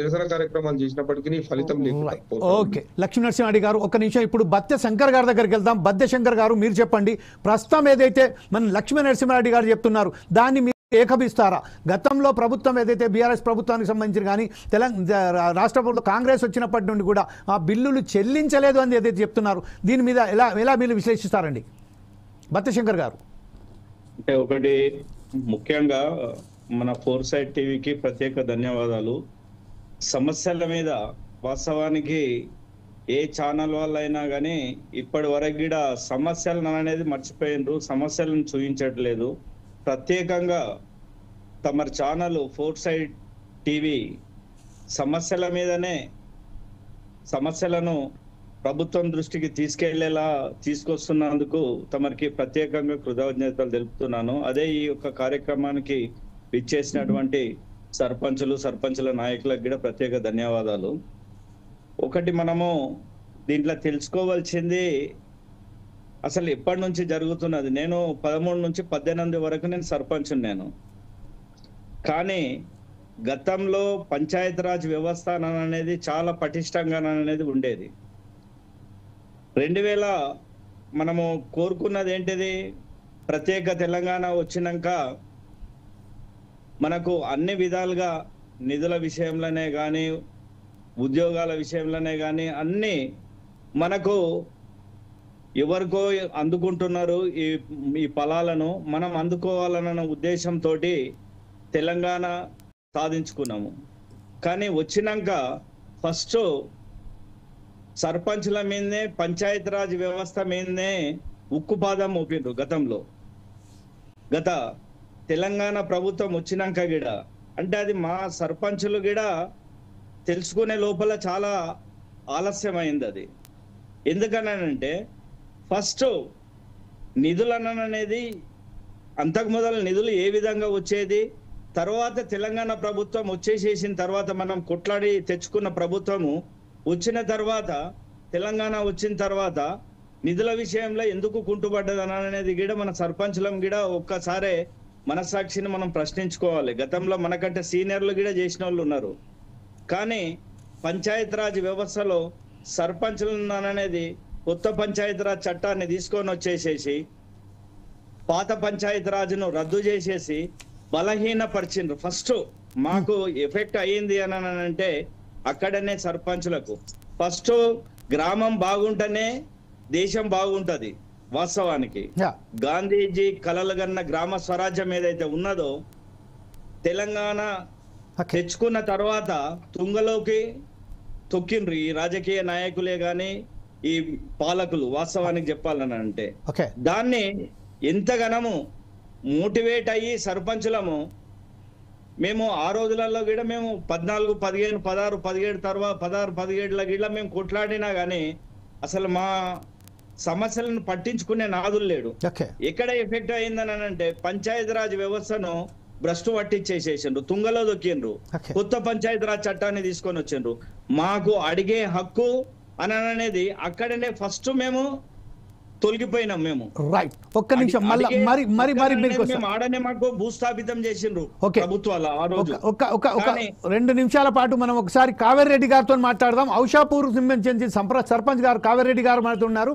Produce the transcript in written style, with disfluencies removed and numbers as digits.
నిరసన కార్యక్రమాలు చేసినప్పటికీ ఫలితం లేకుండా ఓకే. లక్ష్మీనరసింహారెడ్డి గారు ఒక్క నిమిషం, ఇప్పుడు బత్తె శంకర్ గారి దగ్గరికి వెళ్దాం. బత్తె శంకర్ గారు మీరు చెప్పండి, ప్రస్తుతం ఏదైతే మన లక్ష్మీనరసింహారెడ్డి గారు చెప్తున్నారు దాన్ని మీరు ఏకభిస్తారా? గతంలో ప్రభుత్వం ఏదైతే బీఆర్ఎస్ ప్రభుత్వానికి సంబంధించి కానీ రాష్ట్ర ప్రభుత్వం కాంగ్రెస్ వచ్చినప్పటి నుండి కూడా ఆ బిల్లులు చెల్లించలేదు అని ఏదైతే చెప్తున్నారు, దీని మీద ఎలా ఎలా మీరు విశ్లేషిస్తారండి బత్తె శంకర్ గారు? అంటే ఒకటి ముఖ్యంగా మన ఫోర్ సైడ్ టీవీకి ప్రత్యేక ధన్యవాదాలు. సమస్యల మీద వాస్తవానికి ఏ ఛానల్ వాళ్ళైనా కానీ ఇప్పటి వరకు కూడా సమస్యలను అనేది మర్చిపోయినరు, సమస్యలను చూపించట్లేదు. ప్రత్యేకంగా తమ ఛానల్ ఫోర్ సైడ్ టీవీ సమస్యల మీదనే సమస్యలను ప్రభుత్వం దృష్టికి తీసుకెళ్లేలా తీసుకొస్తున్నందుకు తమరికి ప్రత్యేకంగా కృతజ్ఞతలు తెలుపుతున్నాను. అదే ఈ యొక్క కార్యక్రమానికి ఇచ్చేసినటువంటి సర్పంచుల నాయకులకు కూడా ప్రత్యేక ధన్యవాదాలు. ఒకటి మనము దీంట్లో తెలుసుకోవాల్సింది అసలు ఎప్పటి నుంచి జరుగుతున్నది. నేను 13 నుంచి 18 వరకు నేను సర్పంచ్. నేను కానీ గతంలో పంచాయతీరాజ్ వ్యవస్థ అనేది చాలా పటిష్టంగా అనేది ఉండేది. 2000 మనము కోరుకున్నది ఏంటిది, ప్రత్యేక తెలంగాణ వచ్చినాక మనకు అన్ని విధాలుగా నిధుల విషయంలోనే కానీ ఉద్యోగాల విషయంలోనే కానీ అన్ని మనకు ఎవరికో అందుకుంటున్నారు. ఈ ఫలాలను మనం అందుకోవాలన్న ఉద్దేశంతో తెలంగాణ సాధించుకున్నాము. కానీ వచ్చినాక ఫస్ట్ సర్పంచుల మీదనే పంచాయతీరాజ్ వ్యవస్థ మీదనే ఉక్కుపాదం మోపిండ్రు గతంలో. గత తెలంగాణ ప్రభుత్వం వచ్చినాక గిడ అంటే అది మా సర్పంచులు గిడ తెలుసుకునే లోపల చాలా ఆలస్యమైంది అది. ఎందుకనంటే ఫస్ట్ నిధులనేది అంతకు మొదలు నిధులు ఏ విధంగా వచ్చేది, తర్వాత తెలంగాణ ప్రభుత్వం వచ్చేసేసిన తర్వాత మనం కొట్లాడి తెచ్చుకున్న ప్రభుత్వము వచ్చిన తర్వాత తెలంగాణ వచ్చిన తర్వాత నిధుల విషయంలో ఎందుకు కుంటుపడ్డది అనేది గిడ మన సర్పంచులం గిడ ఒక్కసారే మనస్సాక్షిని మనం ప్రశ్నించుకోవాలి. గతంలో మనకంటే సీనియర్లు గిడ చేసిన వాళ్ళు ఉన్నారు. కానీ పంచాయతీరాజ్ వ్యవస్థలో సర్పంచులు అనేది కొత్త పంచాయతీరాజ్ చట్టాన్ని తీసుకొని వచ్చేసేసి పాత పంచాయతీరాజ్ను రద్దు చేసేసి బలహీనపరిచిండ్రు. ఫస్ట్ మాకు ఎఫెక్ట్ అయ్యింది అని అంటే అక్కడనే సర్పంచులకు ఫస్ట్ గ్రామం బాగుంటేనే దేశం బాగుంటది. వాస్తవానికి గాంధీజీ కలలుగన్న గ్రామ స్వరాజ్యం ఏదైతే ఉన్నదో తెలంగాణ తెచ్చుకున్న తర్వాత తుంగలోకి తొక్కిండ్రు ఈ రాజకీయ నాయకులే గాని ఈ పాలకులు. వాస్తవానికి చెప్పాలని అంటే దాన్ని ఎంతగానము మోటివేట్ అయ్యి సర్పంచులము మేము ఆ రోజులలో కూడా మేము 14, 15, 16, 17 తర్వాత 16, 17 గిట్లా మేము కొట్లాడినా గానీ అసలు మా సమస్యలను పట్టించుకునే నాదులు లేడు. ఎక్కడ ఎఫెక్ట్ అయిందని అంటే పంచాయతీరాజ్ వ్యవస్థను భ్రష్టు పట్టించేసేసిండ్రు, తుంగలో దొక్కిండ్రు, కొత్త పంచాయతీరాజ్ చట్టాన్ని తీసుకొని వచ్చిండ్రు. మాకు అడిగే హక్కు అనేది అక్కడనే ఫస్ట్ మేము తొలగిపోయినాం. మేము రైట్. ఒక్క నిమిషం ఆడనే మాకు భూస్థాపితం చేసిండ్రు ప్రభుత్వాలు ఆ రోజు. ఒక 2 నిమిషాల పాటు మనం ఒకసారి కావేరి రెడ్డి గారితో మాట్లాడదాం. ఔషాపూర్ సంబంధించి సర్పంచ్ గారు కావేరి రెడ్డి గారు మాట్లాడుతున్నారు.